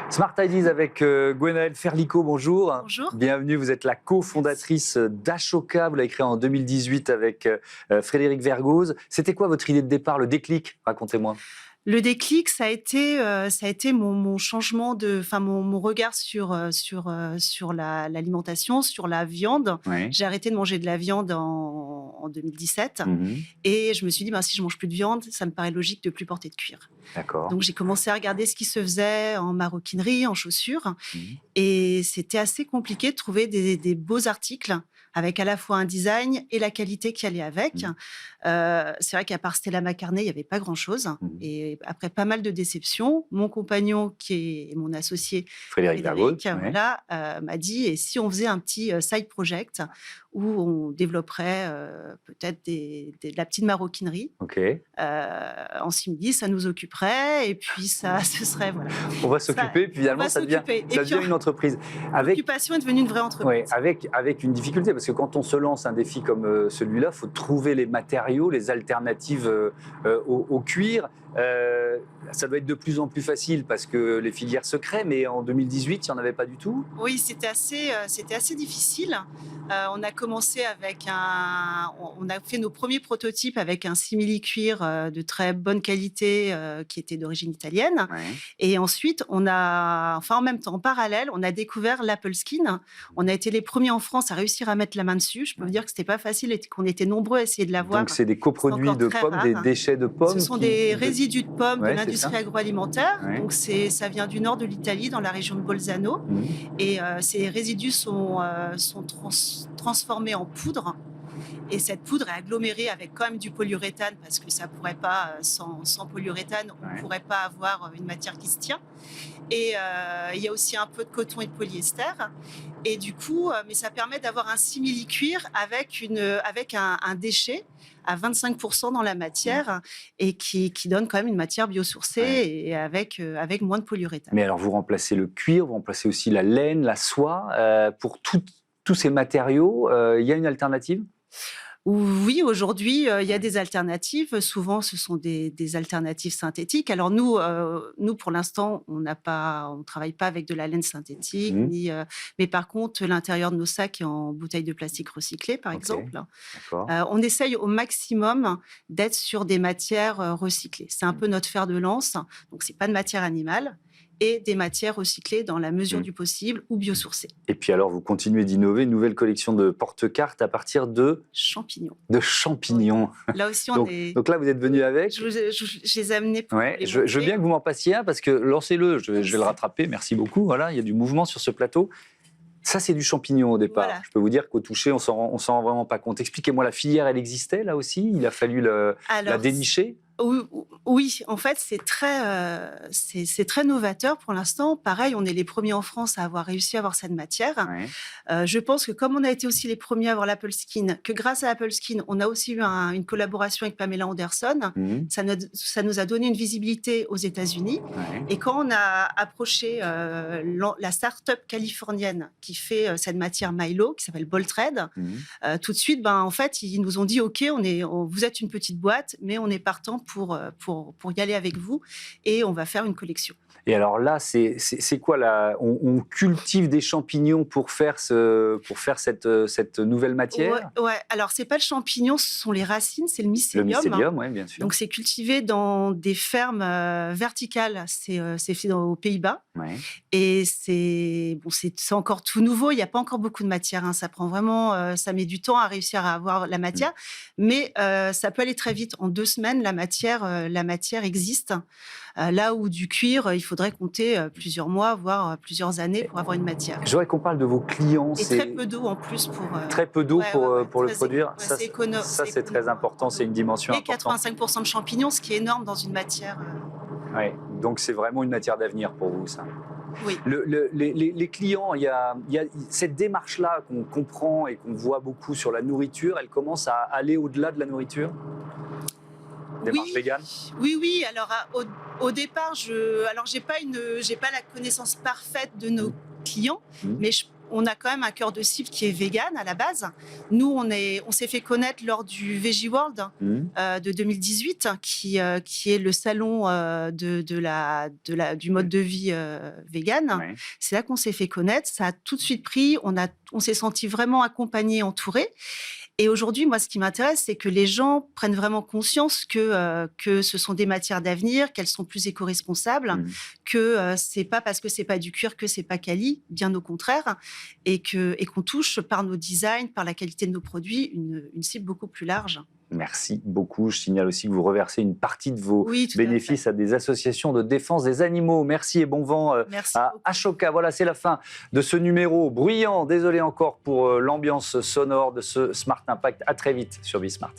Smart Ideas avec Gwenaëlle Ferlico, bonjour. Bonjour. Bienvenue, vous êtes la cofondatrice d'Ashoka, vous l'avez créé en 2018 avec Frédéric Vergoz. C'était quoi votre idée de départ, le déclic? Racontez-moi. Le déclic, ça a été mon changement mon regard sur l'alimentation, sur la viande. Oui. J'ai arrêté de manger de la viande en 2017 Mhm. et je me suis dit, si je mange plus de viande, ça me paraît logique de plus porter de cuir. D'accord. Donc j'ai commencé à regarder ce qui se faisait en maroquinerie, en chaussures, Mhm. et c'était assez compliqué de trouver des beaux articles avec à la fois un design et la qualité qui allait avec. Mhm. C'est vrai qu'à part Stella McCartney, il n'y avait pas grand-chose. Mhm. Et après pas mal de déceptions, mon compagnon, qui est mon associé, Frédéric Vergoz. voilà, m'a dit, et si on faisait un petit side project où on développerait peut-être de la petite maroquinerie Ok. en simili, ça nous occuperait, et puis ce serait, voilà. On va s'occuper, puis finalement ça devient une entreprise. L'occupation est devenue une vraie entreprise. Oui, avec une difficulté, parce que quand on se lance un défi comme celui-là, il faut trouver les matériaux, les alternatives au cuir. Ça doit être de plus en plus facile parce que les filières se créent, mais en 2018, il n'y en avait pas du tout. Oui, c'était assez difficile. On a commencé on a fait nos premiers prototypes avec un simili-cuir de très bonne qualité qui était d'origine italienne. Ouais. Et ensuite, en même temps, en parallèle, on a découvert l'Apple Skin. On a été les premiers en France à réussir à mettre la main dessus. Je peux vous dire que c'était pas facile et qu'on était nombreux à essayer de l'avoir. Donc, c'est des coproduits de pommes, rare. Des déchets de pommes. Ce sont des résidus de pommes de l'industrie ça. agroalimentaire. Ouais. Donc, ça vient du nord de l'Italie, dans la région de Bolzano. Mmh. Et ces résidus sont transformés en poudre. Et cette poudre est agglomérée avec quand même du polyuréthane, parce que ça ne pourrait pas, sans polyuréthane, on ne pourrait pas avoir une matière qui se tient. Et il y a aussi un peu de coton et de polyester. Et du coup, mais ça permet d'avoir un simili-cuir avec un déchet à 25% dans la matière, et qui donne quand même une matière biosourcée et avec moins de polyuréthane. Mais alors, vous remplacez le cuir, vous remplacez aussi la laine, la soie. Pour tous ces matériaux, il y a une alternative ? Oui, aujourd'hui, il y a des alternatives. Souvent, ce sont des alternatives synthétiques. Alors nous, pour l'instant, on travaille pas avec de la laine synthétique, mais par contre, l'intérieur de nos sacs est en bouteilles de plastique recyclées, par exemple. On essaye au maximum d'être sur des matières recyclées. C'est un peu notre fer de lance. Donc, c'est pas de matière animale, et des matières recyclées dans la mesure du possible ou biosourcées. Et puis alors, vous continuez d'innover, une nouvelle collection de porte-cartes à partir de champignons. De champignons. Là aussi, donc là, vous êtes venu avec. Je les ai amenés pour les je veux bien que vous m'en passiez un, parce que lancez-le, je vais le rattraper, merci beaucoup. Voilà, il y a du mouvement sur ce plateau. Ça, c'est du champignon au départ. Voilà. Je peux vous dire qu'au toucher, on s'en rend vraiment pas compte. Expliquez-moi, la filière, elle existait là aussi? Il a fallu la dénicher? Oui, en fait, c'est très novateur pour l'instant. Pareil, on est les premiers en France à avoir réussi à avoir cette matière. Je pense que comme on a été aussi les premiers à avoir l'Apple Skin, que grâce à Apple Skin, on a aussi eu une collaboration avec Pamela Anderson. Ça nous a donné une visibilité aux États-Unis. Et quand on a approché la start-up californienne qui fait cette matière Milo, qui s'appelle Boltred, tout de suite, en fait, ils nous ont dit, OK, vous êtes une petite boîte, mais on est partant pour y aller avec vous, et on va faire une collection. Et alors là, c'est quoi là? On cultive des champignons pour faire cette nouvelle matière? Ouais. Alors, c'est pas le champignon, ce sont les racines, c'est le mycélium. Le mycélium, oui, bien sûr. Donc, c'est cultivé dans des fermes verticales. C'est fait aux Pays-Bas. Et c'est encore tout nouveau. Il n'y a pas encore beaucoup de matière. Ça prend vraiment, ça met du temps à réussir à avoir la matière, mais ça peut aller très vite. En 2 semaines, la matière existe. Là où du cuir, il faudrait compter plusieurs mois, voire plusieurs années pour avoir une matière. Je voudrais qu'on parle de vos clients. Et très peu d'eau en plus pour. Très peu d'eau pour le produire. Ça, c'est très important. C'est une dimension importante. Et 85% de champignons, ce qui est énorme dans une matière. Oui, donc c'est vraiment une matière d'avenir pour vous, ça. Oui. Les clients, il y a cette démarche-là qu'on comprend et qu'on voit beaucoup sur la nourriture, elle commence à aller au-delà de la nourriture? Démarche végane? Oui. Alors, au départ, j'ai pas la connaissance parfaite de nos clients, mais on a quand même un cœur de cible qui est vegan à la base. Nous, on s'est fait connaître lors du Veggie World de 2018, qui est le salon du mode de vie vegan. Ouais. C'est là qu'on s'est fait connaître. Ça a tout de suite pris. On s'est senti vraiment accompagnés, entourés. Et aujourd'hui, moi, ce qui m'intéresse, c'est que les gens prennent vraiment conscience que ce sont des matières d'avenir, qu'elles sont plus éco-responsables, que c'est pas parce que c'est pas du cuir que c'est pas quali, bien au contraire, et qu'on touche par nos designs, par la qualité de nos produits, une cible beaucoup plus large. Merci beaucoup. Je signale aussi que vous reversez une partie de vos Oui, bénéfices à des associations de défense des animaux. Merci et bon vent à Ashoka. Voilà, c'est la fin de ce numéro bruyant. Désolé encore pour l'ambiance sonore de ce Smart Impact. À très vite sur Bismart.